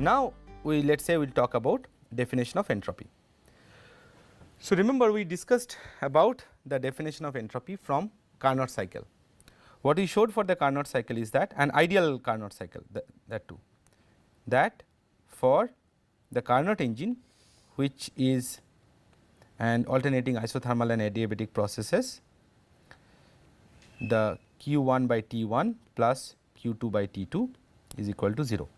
Now, let us say we will talk about definition of entropy. So, remember we discussed about the definition of entropy from Carnot cycle. What we showed for the Carnot cycle is that an ideal Carnot cycle, that too, that for the Carnot engine, which is an alternating isothermal and adiabatic processes, the Q1 by T1 plus Q2 by T2 is equal to 0,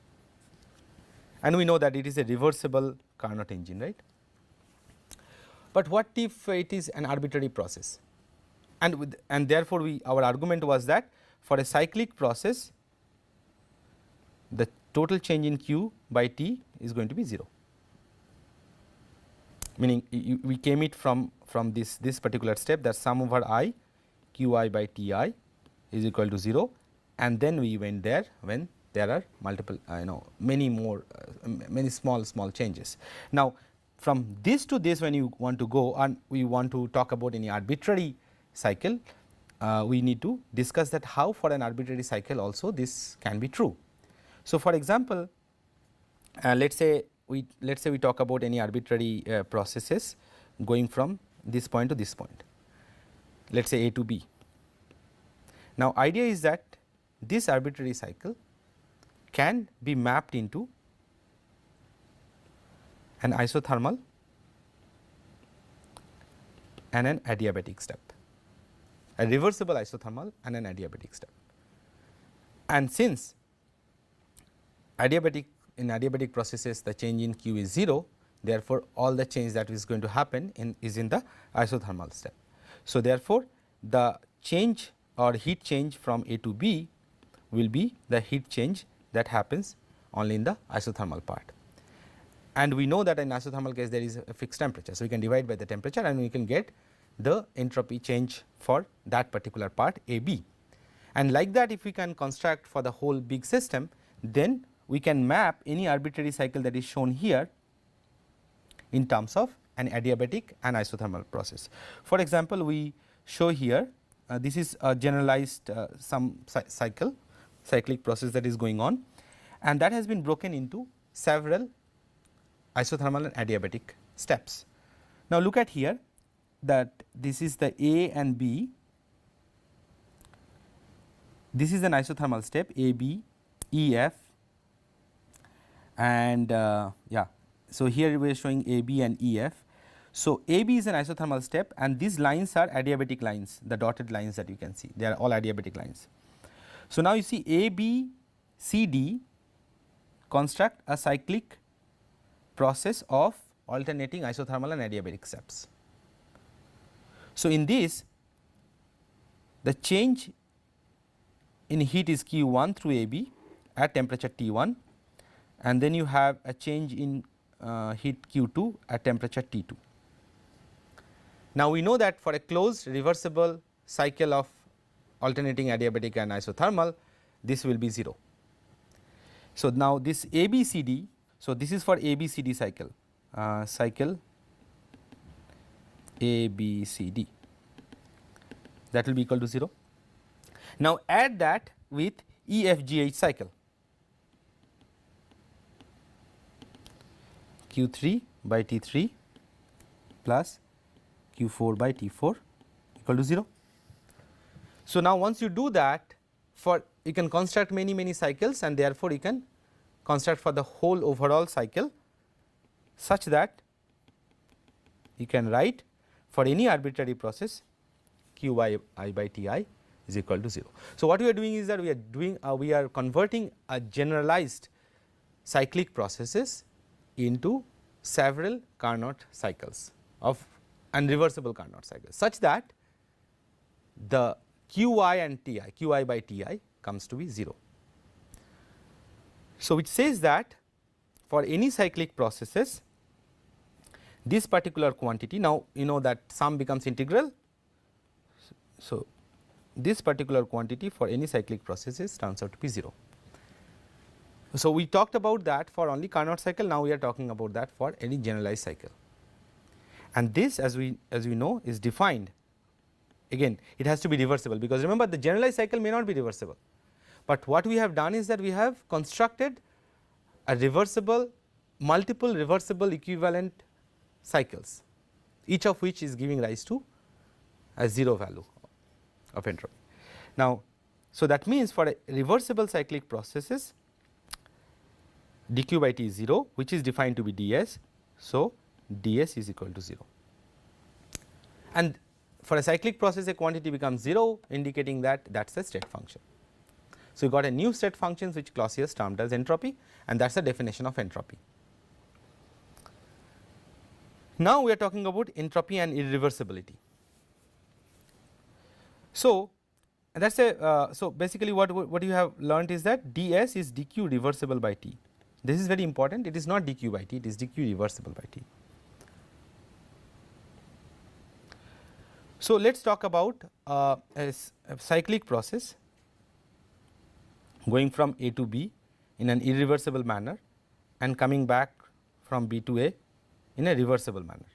and we know that it is a reversible Carnot engine, right. But what if it is an arbitrary process, and therefore our argument was that for a cyclic process the total change in Q by T is going to be 0, meaning we came it from this particular step, that sum over I Qi by Ti is equal to 0, and then we went there when there are multiple many more many small changes. Now, from this to this, when you want to go and we want to talk about any arbitrary cycle, we need to discuss that how for an arbitrary cycle also this can be true. So, for example, let us say we talk about any arbitrary processes going from this point to this point, let us say A to B. Now, idea is that this arbitrary cycle can be mapped into an isothermal and an adiabatic step, a reversible isothermal and an adiabatic step. And since in adiabatic processes the change in Q is 0, therefore, all the change that is going to happen is in the isothermal step. So, therefore, the change or heat change from A to B will be the heat change that happens only in the isothermal part. And we know that in isothermal case there is a fixed temperature. So, we can divide by the temperature and we can get the entropy change for that particular part A B. And like that, if we can construct for the whole big system, then we can map any arbitrary cycle that is shown here in terms of an adiabatic and isothermal process. For example, we show here this is a generalized some cyclic process that is going on, and that has been broken into several isothermal and adiabatic steps. Now, look at here that this is the A and B, this is an isothermal step A, B, E, F, and yeah. So, here we are showing A, B and E, F. So, A, B is an isothermal step and these lines are adiabatic lines, the dotted lines that you can see, they are all adiabatic lines. So, now you see A, B, C, D construct a cyclic process of alternating isothermal and adiabatic steps. So, in this the change in heat is Q1 through AB at temperature T1, and then you have a change in heat Q2 at temperature T2. Now, we know that for a closed reversible cycle of alternating adiabatic and isothermal, this will be 0. So, now this ABCD, so this is for ABCD cycle, cycle ABCD, that will be equal to 0. Now, add that with EFGH cycle, Q3 by T3 plus Q4 by T4 equal to 0. So, now once you do that, for you can construct many cycles, and therefore, you can construct for the whole overall cycle such that you can write for any arbitrary process Qi by Ti is equal to 0. So, what we are doing is that we are converting a generalized cyclic processes into several Carnot cycles of unreversible Carnot cycles, such that the Qi and Ti, Qi by Ti comes to be 0. So, which says that for any cyclic processes this particular quantity, now you know that sum becomes integral. So, this particular quantity for any cyclic processes turns out to be 0. So, we talked about that for only Carnot cycle, now we are talking about that for any generalized cycle, and this as we know is defined. Again, it has to be reversible, because remember the generalized cycle may not be reversible, but what we have done is that we have constructed a reversible, multiple reversible equivalent cycles, each of which is giving rise to a 0 value of entropy. Now, so that means for a reversible cyclic processes, dq by t is 0, which is defined to be ds. So, ds is equal to 0, and for a cyclic process a quantity becomes 0, indicating that that is a state function. So, you got a new state function which Clausius termed as entropy, and that is the definition of entropy. Now, we are talking about entropy and irreversibility. So, that is a so basically what you have learnt is that ds is dq reversible by t. This is very important, it is not dq by t, it is dq reversible by t. So, let us talk about a cyclic process going from A to B in an irreversible manner and coming back from B to A in a reversible manner.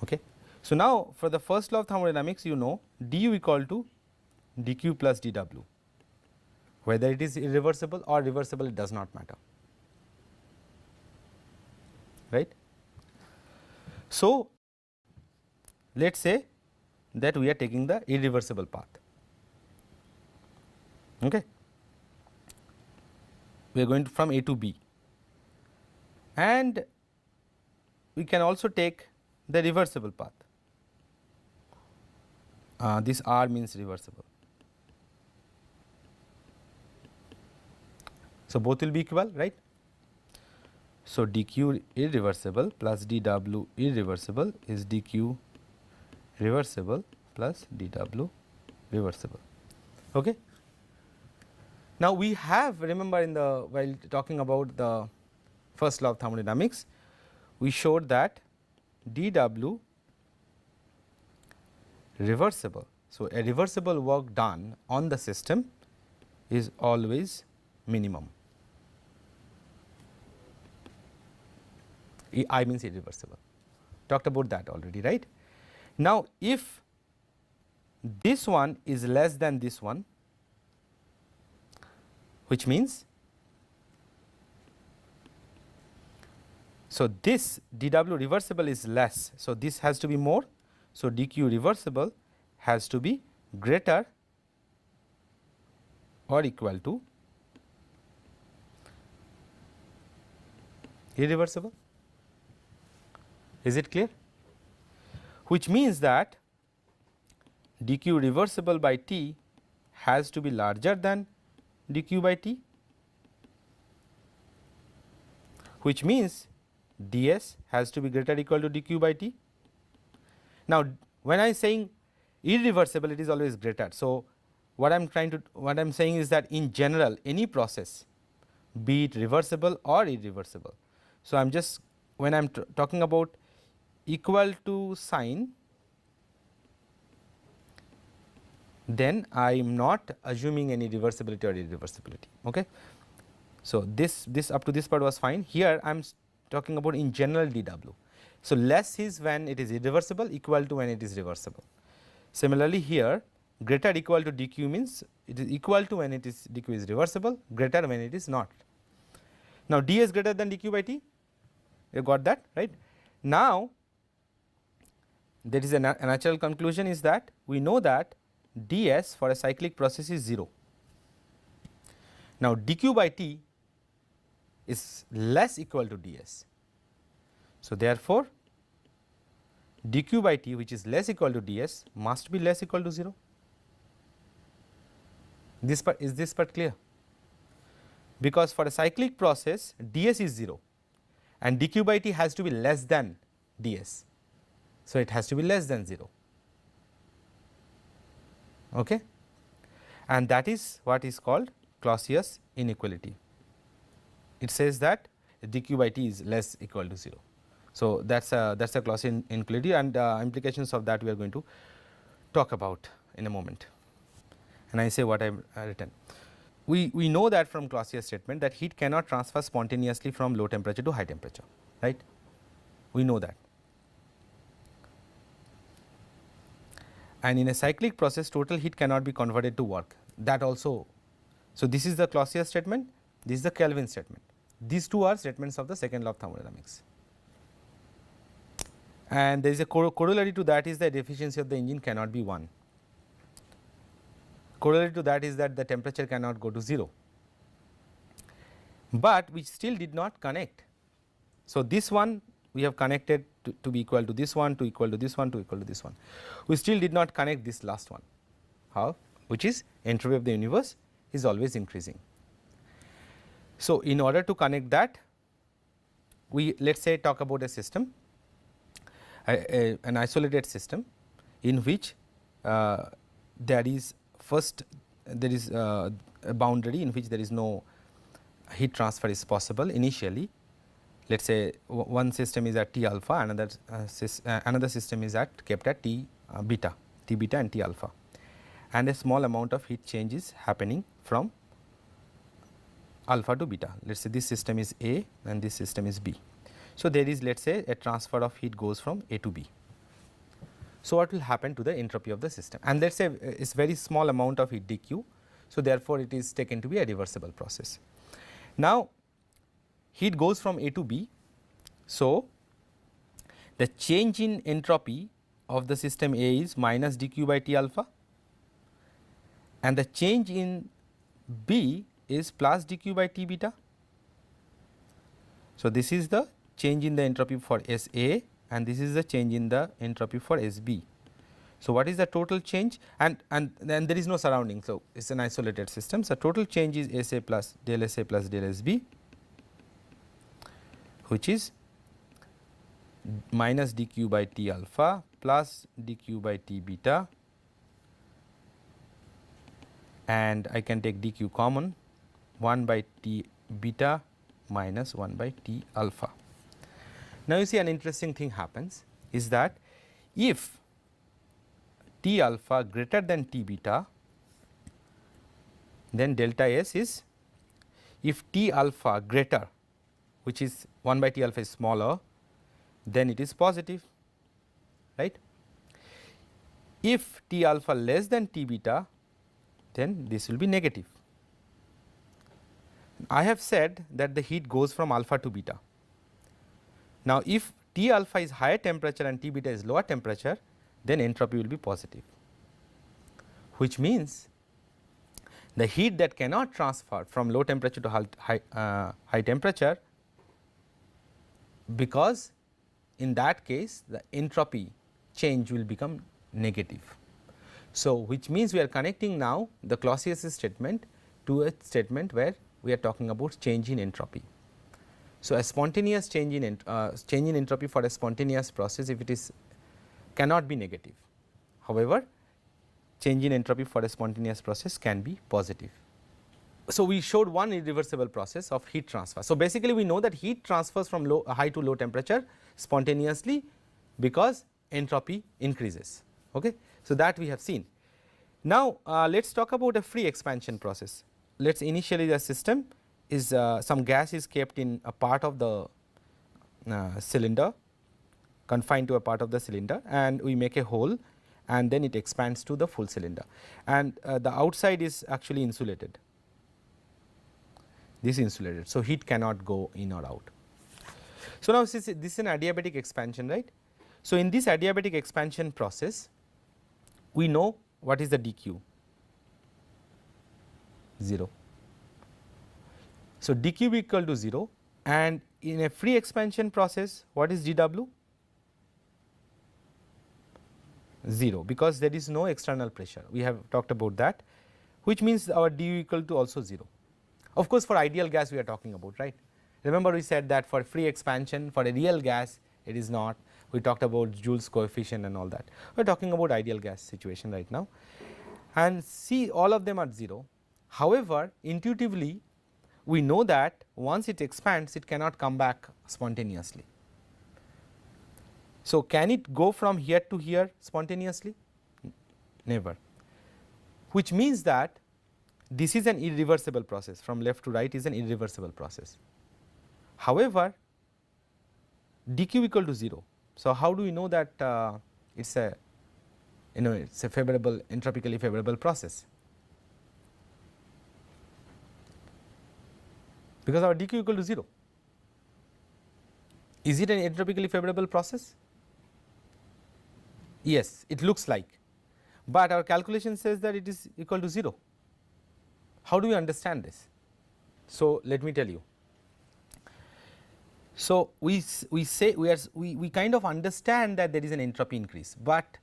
Okay. So, now for the first law of thermodynamics, you know du equal to dq plus dw, whether it is irreversible or reversible, it does not matter, right. So, let us say that we are taking the irreversible path. Okay. We are going from A to B, and we can also take the reversible path. This R means reversible. So, both will be equal, right. So, dq irreversible plus dw irreversible is dq reversible plus dw reversible. Okay. Now, we have, remember in the while talking about the first law of thermodynamics, we showed that dw reversible. So, a reversible work done on the system is always minimum. I means irreversible, talked about that already, right. Now, if this one is less than this one, which means, so this dw reversible is less, so this has to be more. So, dq reversible has to be greater or equal to irreversible. Is it clear? Which means that dq reversible by t has to be larger than dq by t, which means ds has to be greater or equal to dq by t. Now, when I am saying irreversible, it is always greater. So, what I am saying is that in general any process, be it reversible or irreversible. So, I am just when I am talking about equal to sign, then I am not assuming any reversibility or irreversibility. Okay. So, this up to this part was fine. Here I am talking about in general dw. So, less is when it is irreversible, equal to when it is reversible. Similarly, here greater equal to dq means it is equal to when it is dq is reversible, greater when it is not. Now, ds greater than dq by t, you got that, right. Now, there is a natural conclusion is that we know that ds for a cyclic process is 0. Now, dq by t is less equal to ds. So, therefore, dq by t which is less equal to ds must be less equal to 0. This part, is this part clear? Because for a cyclic process ds is 0 and dq by t has to be less than ds. So, it has to be less than 0. Okay. And that is what is called Clausius inequality. It says that dq by t is less equal to 0. So, that is a Clausian inequality, and implications of that we are going to talk about in a moment. And I say what I have written. We know that from Clausius statement that heat cannot transfer spontaneously from low temperature to high temperature, right. We know that. And in a cyclic process total heat cannot be converted to work, that also. So, this is the Clausius statement, this is the Kelvin statement. These two are statements of the second law of thermodynamics. And there is a corollary to that is that the efficiency of the engine cannot be 1. Corollary to that is that the temperature cannot go to 0, but we still did not connect. So, this one we have connected to be equal to this one, to equal to this one, to equal to this one. We still did not connect this last one. How? Which is entropy of the universe is always increasing. So, in order to connect that, we let us say talk about a system, an isolated system in which there is first there is a boundary in which there is no heat transfer is possible initially. Let us say one system is at T alpha, another system is kept at T beta and T alpha, and a small amount of heat change is happening from alpha to beta. Let us say this system is A and this system is B. So, there is let us say a transfer of heat goes from A to B. So, what will happen to the entropy of the system, and let us say it is very small amount of heat dq. So, therefore, it is taken to be a reversible process. Now, heat goes from A to B. So, the change in entropy of the system A is minus dq by T alpha, and the change in B is plus dq by T beta. So, this is the change in the entropy for S A and this is the change in the entropy for S B. So, what is the total change, and then there is no surrounding. So, it is an isolated system. So, total change is S A plus del S A plus del S B, which is minus dq by T alpha plus dq by T beta, and I can take dq common, 1 by T beta minus 1 by T alpha. Now, you see an interesting thing happens is that if T alpha greater than T beta, then delta S is, if T alpha greater, which is 1 by T alpha is smaller, then it is positive, right. If T alpha less than T beta, then this will be negative. I have said that the heat goes from alpha to beta. Now, if T alpha is higher temperature and T beta is lower temperature, then entropy will be positive, which means the heat that cannot transfer from low temperature to high temperature, because in that case the entropy change will become negative. So, which means we are connecting now the Clausius statement to a statement where we are talking about change in entropy. So, a spontaneous change in entropy for a spontaneous process, if it is cannot be negative. However, change in entropy for a spontaneous process can be positive. So, we showed one irreversible process of heat transfer. So, basically we know that heat transfers from high to low temperature spontaneously because entropy increases. Okay. So, that we have seen. Now, let us talk about a free expansion process. Let us initially the system is some gas is kept in a part of the cylinder, confined to a part of the cylinder, and we make a hole and then it expands to the full cylinder, and the outside is actually insulated, this is insulated. So, heat cannot go in or out. So, now this is an adiabatic expansion, right. So, in this adiabatic expansion process we know what is the dq, 0. So, dq equal to 0, and in a free expansion process what is dw? 0, because there is no external pressure, we have talked about that, which means our du equal to also 0. Of course, for ideal gas we are talking about, right. Remember we said that for free expansion, for a real gas it is not, we talked about Joule's coefficient and all that. We are talking about ideal gas situation right now, and see all of them are 0. However, intuitively we know that once it expands it cannot come back spontaneously. So, can it go from here to here spontaneously? Never, which means that this is an irreversible process, from left to right is an irreversible process. However, dq equal to 0. So, how do we know that it is a favorable, entropically favorable process? because our dq equal to 0. Is it an entropically favorable process? Yes, it looks like, but our calculation says that it is equal to 0. How do we understand this? So, let me tell you. So, we say we kind of understand that there is an entropy increase, but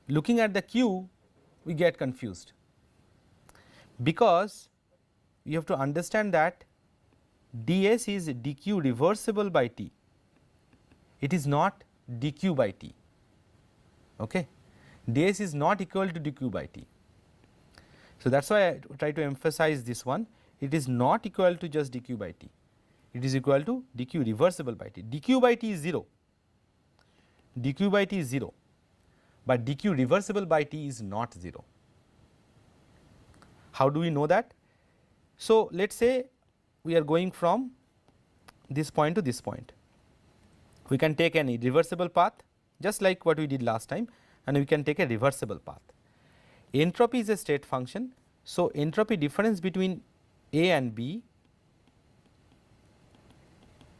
looking at the Q we get confused, because you have to understand that ds is dq reversible by t, it is not dq by t. Okay. ds is not equal to dq by t. So, that is why I try to emphasize this one, it is not equal to just dq by t, it is equal to dq reversible by t. dq by t is 0, dq by t is 0, but dq reversible by t is not 0. How do we know that? So, let us say we are going from this point to this point, we can take an irreversible path just like what we did last time, and we can take a reversible path. Entropy is a state function. So, entropy difference between A and B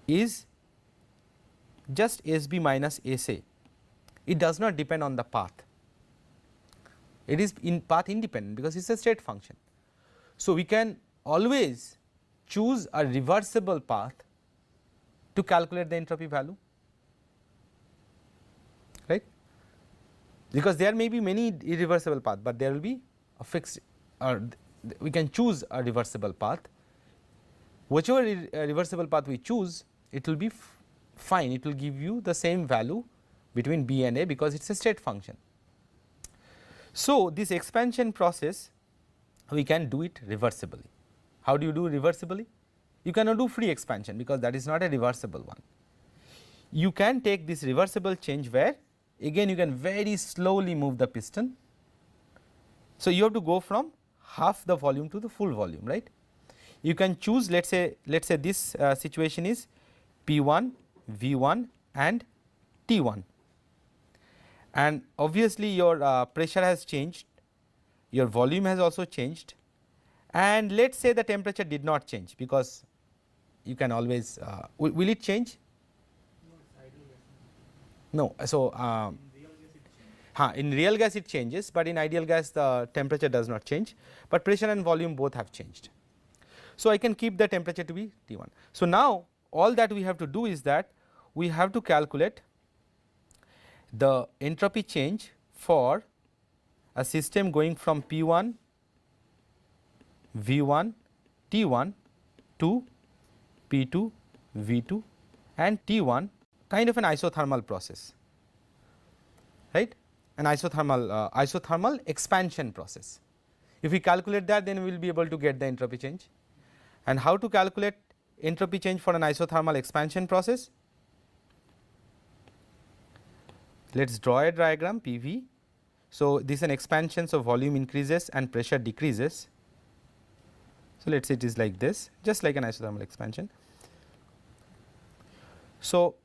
is just SB minus SA, it does not depend on the path, it is in path independent because it is a state function. So, we can always choose a reversible path to calculate the entropy value, right, because there may be many irreversible paths, but there will be a fixed, or we can choose a reversible path. Whichever reversible path we choose, it will be fine, it will give you the same value between B and A because it is a state function. So, this expansion process we can do it reversibly. How do you do reversibly? You cannot do free expansion because that is not a reversible one. You can take this reversible change where again you can very slowly move the piston. So, you have to go from half the volume to the full volume, right. You can choose, let us say this situation is P1, V1 and T1, and obviously your pressure has changed, your volume has also changed, and let us say the temperature did not change, because you can always will it change? No. So, in real gas it changes, but in ideal gas the temperature does not change, but pressure and volume both have changed. So, I can keep the temperature to be T1. So, now all that we have to do is that we have to calculate the entropy change for a system going from P1, V1, T1 to P2, V2 and T1, kind of an isothermal process, right, an isothermal expansion process. If we calculate that, then we will be able to get the entropy change. And how to calculate entropy change for an isothermal expansion process? Let us draw a diagram PV. So, this is an expansion, so volume increases and pressure decreases. So, let us say it is like this, just like an isothermal expansion. So,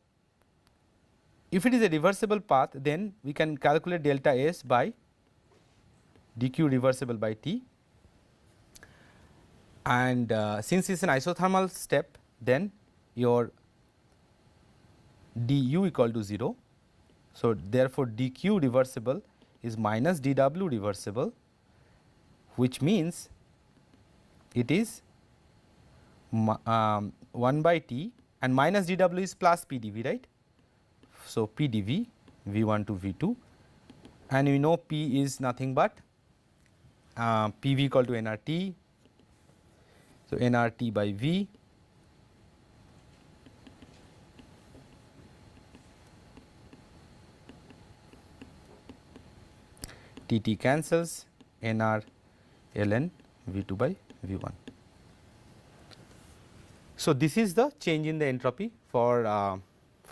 if it is a reversible path, then we can calculate delta S by dq reversible by T, and since it is an isothermal step, then your du equal to 0. So, therefore, dq reversible is minus dw reversible, which means it is 1 by T, and minus dw is plus pdv, right. So, pdv V1 to V2, and we know P is nothing but PV equal to nRT. So, nRT by V TT cancels, nR ln V2 by V1. So, this is the change in the entropy for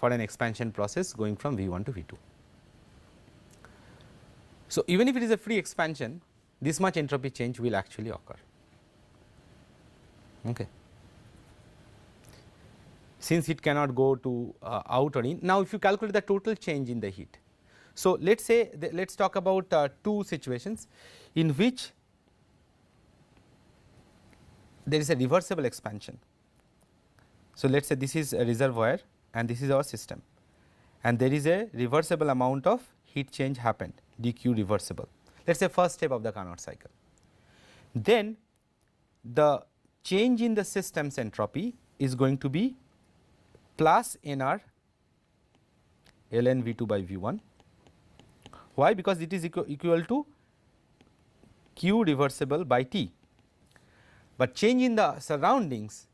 an expansion process going from V1 to V2. So, even if it is a free expansion, this much entropy change will actually occur. Okay. Since it cannot go to out or in. Now, if you calculate the total change in the heat. So, let us say let us talk about two situations in which there is a reversible expansion. So, let us say this is a reservoir and this is our system, and there is a reversible amount of heat change happened, dq reversible. Let us say first step of the Carnot cycle. Then the change in the system's entropy is going to be plus nr ln V2 by V1. Why? Because it is equal to q reversible by T, but change in the surroundings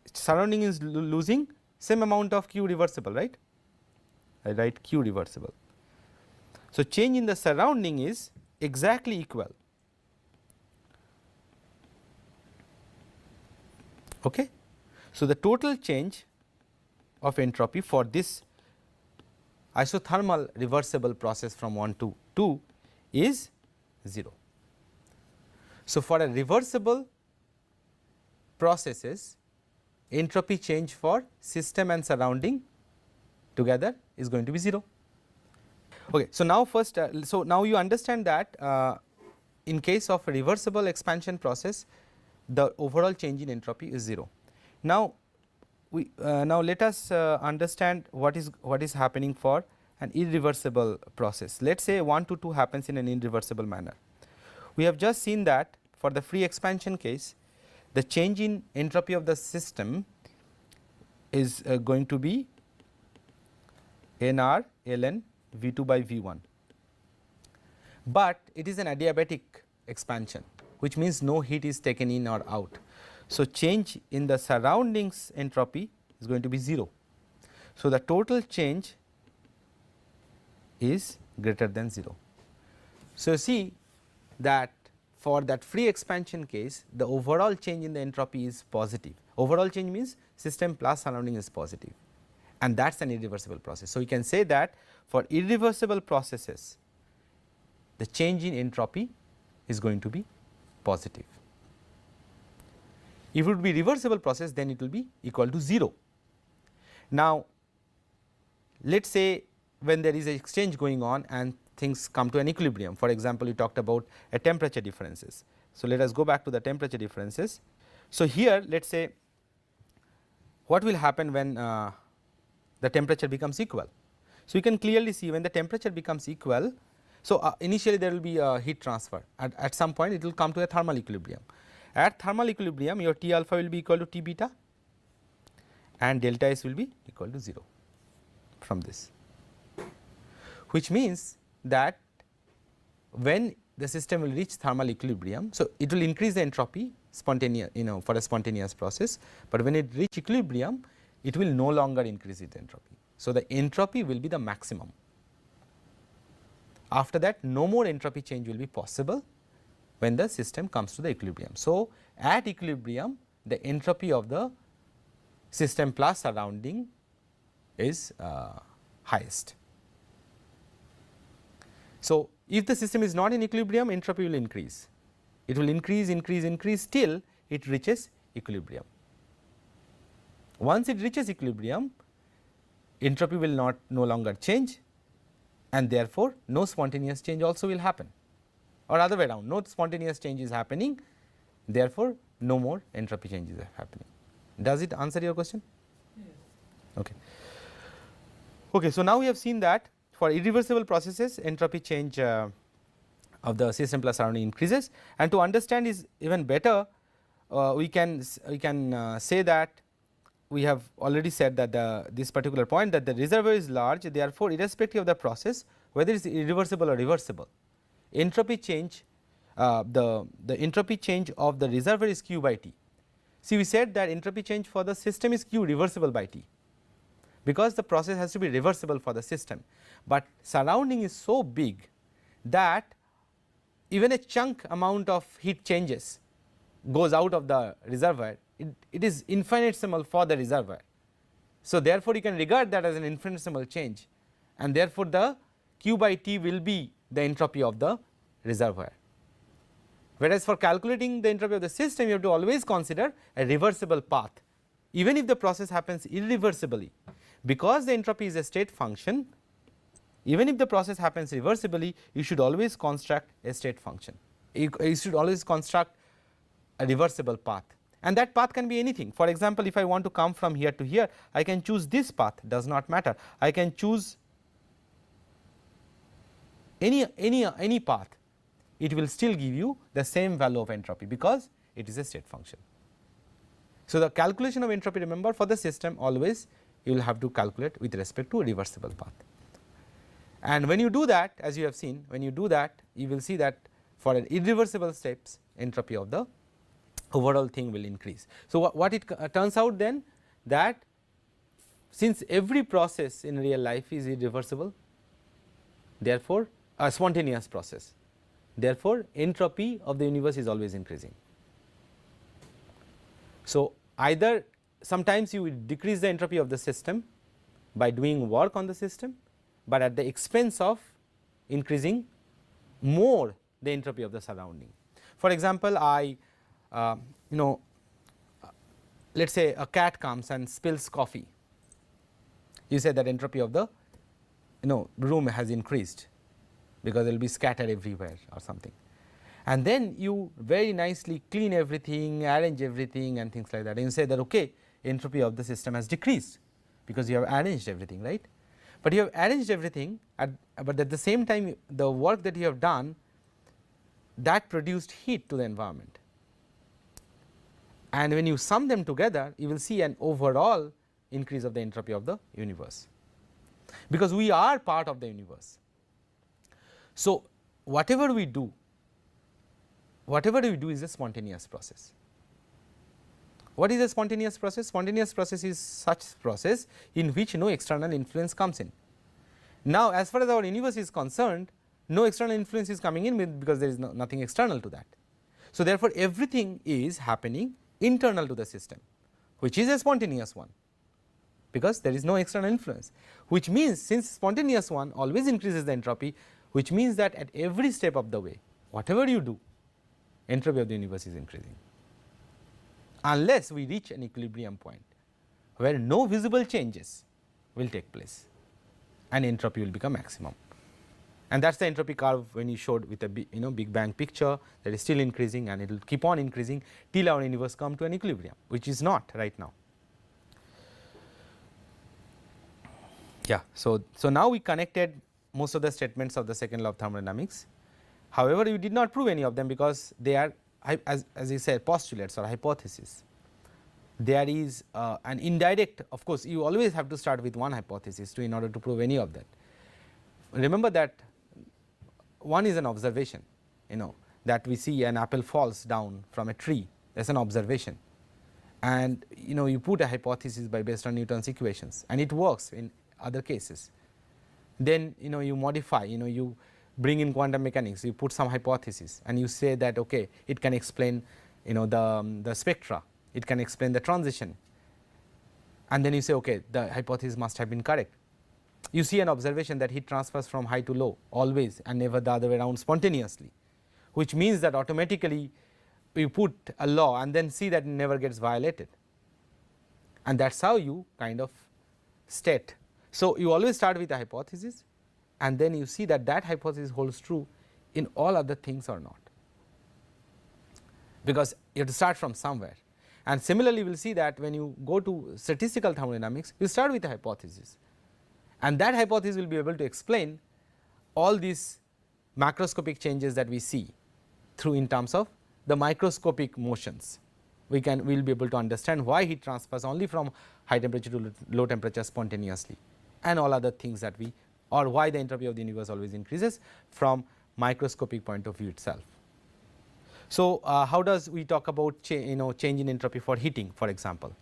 is losing same amount of q reversible, right? I write q reversible. So, change in the surrounding is exactly equal. Okay. So, the total change of entropy for this isothermal reversible process from 1 to 2 is 0. So, for a reversible processes, entropy change for system and surrounding together is going to be 0. Okay. So, now first so now you understand that in case of a reversible expansion process, the overall change in entropy is 0. Now, we now let us understand what is happening for an irreversible process. Let us say 1 to 2 happens in an irreversible manner. We have just seen that for the free expansion case, the change in entropy of the system is going to be nr ln V2 by V1, but it is an adiabatic expansion, which means no heat is taken in or out. So, change in the surroundings entropy is going to be 0. So, the total change is greater than 0. So, see that for that free expansion case, the overall change in the entropy is positive. Overall change means system plus surrounding is positive, and that is an irreversible process. So, we can say that for irreversible processes, the change in entropy is going to be positive. If it would be reversible process, then it will be equal to 0. Now, let us say when there is an exchange going on and things come to an equilibrium. For example, we talked about a temperature differences. So, let us go back to the temperature differences. So, here let us say what will happen when the temperature becomes equal. So, you can clearly see when the temperature becomes equal. So, initially there will be a heat transfer, at some point it will come to a thermal equilibrium. At thermal equilibrium, your T alpha will be equal to T beta and delta S will be equal to 0 from this, which means that when the system will reach thermal equilibrium, so it will increase the entropy spontaneous, for a spontaneous process, but when it reach equilibrium, it will no longer increase its entropy. So, the entropy will be the maximum. After that, no more entropy change will be possible when the system comes to the equilibrium. So, at equilibrium, the entropy of the system plus surrounding is highest. So, if the system is not in equilibrium, entropy will increase. It will increase till it reaches equilibrium. Once it reaches equilibrium, entropy will no longer change, and therefore, no spontaneous change also will happen, or other way around, no spontaneous change is happening, therefore, no more entropy changes are happening. Does it answer your question? Yes. Okay. Okay. So, now we have seen that for irreversible processes, entropy change of the system plus surrounding increases, and to understand is even better, we can say that we have already said that this particular point, that the reservoir is large, therefore, irrespective of the process whether it is irreversible or reversible, entropy change the entropy change of the reservoir is q by T. See, we said that entropy change for the system is q reversible by T, because the process has to be reversible for the system, but surrounding is so big that even a chunk amount of heat changes goes out of the reservoir, it is infinitesimal for the reservoir. So, therefore, you can regard that as an infinitesimal change, and therefore, the q by T will be the entropy of the reservoir. Whereas, for calculating the entropy of the system, you have to always consider a reversible path, even if the process happens irreversibly, because the entropy is a state function. Even if the process happens reversibly, you should always construct a state function. You should always construct a reversible path, and that path can be anything. For example, if I want to come from here to here, I can choose this path, does not matter. I can choose any path, it will still give you the same value of entropy, because it is a state function. So, the calculation of entropy, remember, for the system always you will have to calculate with respect to a reversible path. And when you do that, as you have seen, when you do that, you will see that for an irreversible steps, entropy of the overall thing will increase. So, what it turns out then, that since every process in real life is irreversible, therefore a spontaneous process, therefore entropy of the universe is always increasing. So, either sometimes you will decrease the entropy of the system by doing work on the system, but at the expense of increasing more the entropy of the surrounding. For example, let us say a cat comes and spills coffee, you say that entropy of the room has increased, because it will be scattered everywhere or something. And then you very nicely clean everything, arrange everything and things like that, and you say that okay, entropy of the system has decreased, because you have arranged everything, right. But you have arranged everything, but at the same time the work that you have done, that produced heat to the environment, and when you sum them together, you will see an overall increase of the entropy of the universe, because we are part of the universe. So, whatever we do is a spontaneous process. What is a spontaneous process? Spontaneous process is such process in which no external influence comes in. Now, as far as our universe is concerned, no external influence is coming in, because there is nothing external to that. So, therefore, everything is happening internal to the system, which is a spontaneous one, because there is no external influence, which means since spontaneous one always increases the entropy, which means that at every step of the way, whatever you do, entropy of the universe is increasing, unless we reach an equilibrium point where no visible changes will take place and entropy will become maximum. And that is the entropy curve when you showed with a Big Bang picture, that is still increasing, and it will keep on increasing till our universe come to an equilibrium, which is not right now. Yeah. So now we connected most of the statements of the second law of thermodynamics. However, we did not prove any of them, because they are, as I said, postulates or hypotheses. There is an indirect, of course, you always have to start with one hypothesis in order to prove any of that. Remember that one is an observation, that we see an apple falls down from a tree, that is an observation, and you put a hypothesis based on Newton's equations, and it works in other cases. Then you modify, you bring in quantum mechanics, you put some hypothesis, and you say that okay, it can explain the spectra, it can explain the transition, and then you say okay, the hypothesis must have been correct. You see an observation that heat transfers from high to low always, and never the other way around spontaneously, which means that automatically you put a law and then see that it never gets violated, and that is how you kind of state. So, you always start with a hypothesis, and then you see that that hypothesis holds true in all other things or not, because you have to start from somewhere. And similarly, we will see that when you go to statistical thermodynamics, you start with a hypothesis, and that hypothesis will be able to explain all these macroscopic changes that we see through in terms of the microscopic motions. We will be able to understand why heat transfers only from high temperature to low temperature spontaneously, and all other things that or why the entropy of the universe always increases from microscopic point of view itself. So, how does we talk about change in entropy for heating, for example?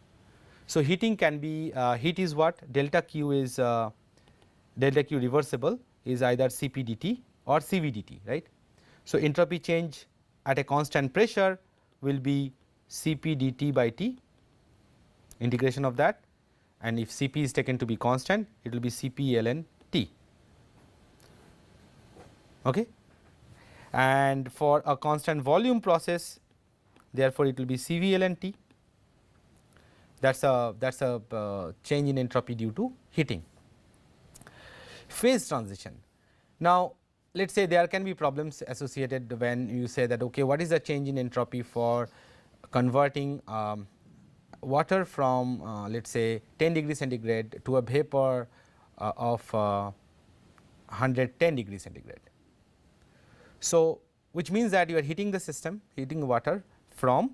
So, heating can be heat is what? Delta Q is delta Q reversible is either Cp dt or Cv dt, right. So, entropy change at a constant pressure will be Cp dt by T, integration of that, and if Cp is taken to be constant, it will be Cp ln T. Okay. And for a constant volume process, therefore, it will be Cv ln T. That is a change in entropy due to heating. Phase transition. Now, let us say there can be problems associated when you say that okay, what is the change in entropy for converting water from let us say 10 degree centigrade to a vapor of 110 degree centigrade. So, which means that you are heating the system, heating water from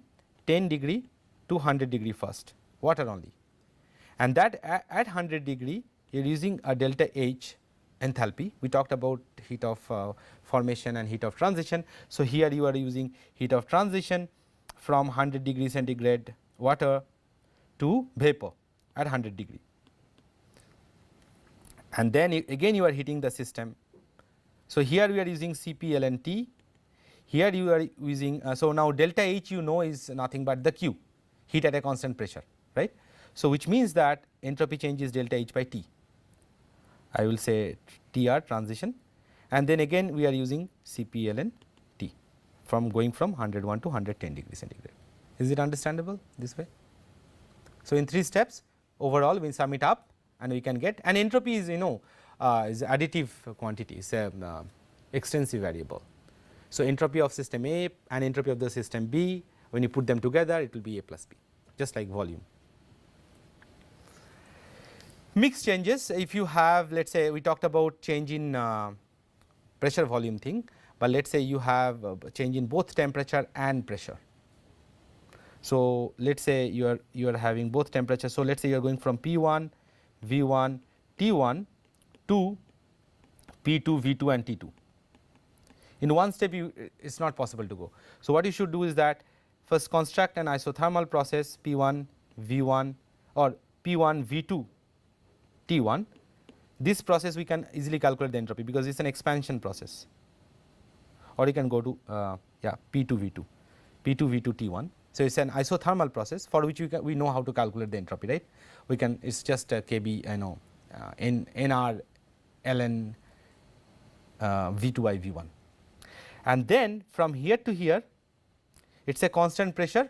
10 degree to 100 degree first, water only, and that at 100 degree you are using a delta H enthalpy. We talked about heat of formation and heat of transition. So, here you are using heat of transition from 100 degree centigrade water to vapor at 100 degree, and then again you are heating the system. So, here we are using Cp ln T, here you are using so now delta H you know is nothing but the Q, heat at a constant pressure, right. So, which means that entropy change is delta H by T, I will say Tr transition, and then again we are using Cp ln T from going from 101 to 110 degree centigrade. Is it understandable this way? So, in 3 steps overall we sum it up and we can get, and entropy is is additive quantity, is a extensive variable. So, entropy of system A and entropy of the system B, when you put them together it will be A plus B, just like volume. Mix changes, if you have, let us say we talked about change in pressure volume thing, but let us say you have change in both temperature and pressure. So, let us say you are having both temperature. So, let us say you are going from P1, V1, T1 to P2, V2 and T2. In one step it is not possible to go. So, what you should do is that first construct an isothermal process P1, V1 or P1, V2, T1. This process we can easily calculate the entropy because it is an expansion process, or you can go to P2, V2, P2, V2, T1. So, it is an isothermal process for which we know how to calculate the entropy, right. We can, it is just Kb Nr ln V2 by V1, and then from here to here it is a constant pressure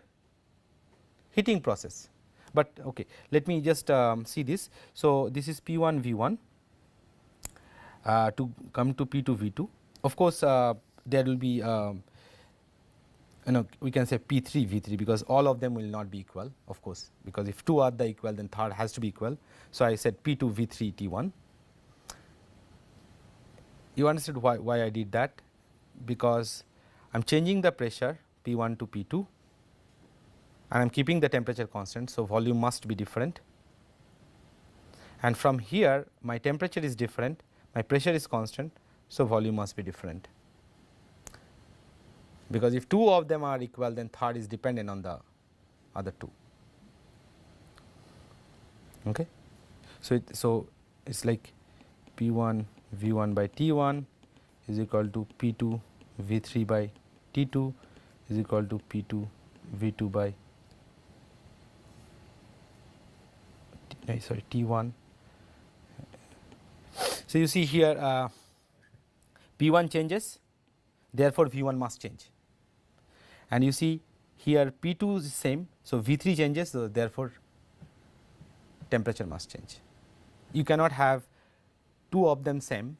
heating process. But okay, let me just see this. So, this is P1 V1 to come to P2 V2. Of course, there will be we can say P3 V3 because all of them will not be equal, of course, because if 2 are the equal then third has to be equal. So, I said P2 V3 T1. You understood why I did that, because I am changing the pressure P1 to P2 and I am keeping the temperature constant. So, volume must be different, and from here my temperature is different, my pressure is constant. So, volume must be different, because if 2 of them are equal then third is dependent on the other 2. Okay. So, it is like P1 V1 by T1 is equal to P2 V3 by T2 is equal to P2 V2 by T1. So, you see here P1 changes, therefore, V1 must change, and you see here P2 is same. So, V3 changes, so therefore, temperature must change. You cannot have 2 of them same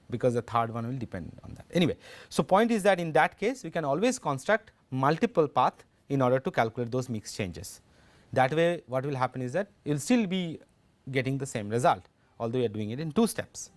because the third one will depend on that. Anyway, so point is that in that case we can always construct multiple path in order to calculate those mix changes. That way what will happen is that you will still be getting the same result, although you are doing it in 2 steps.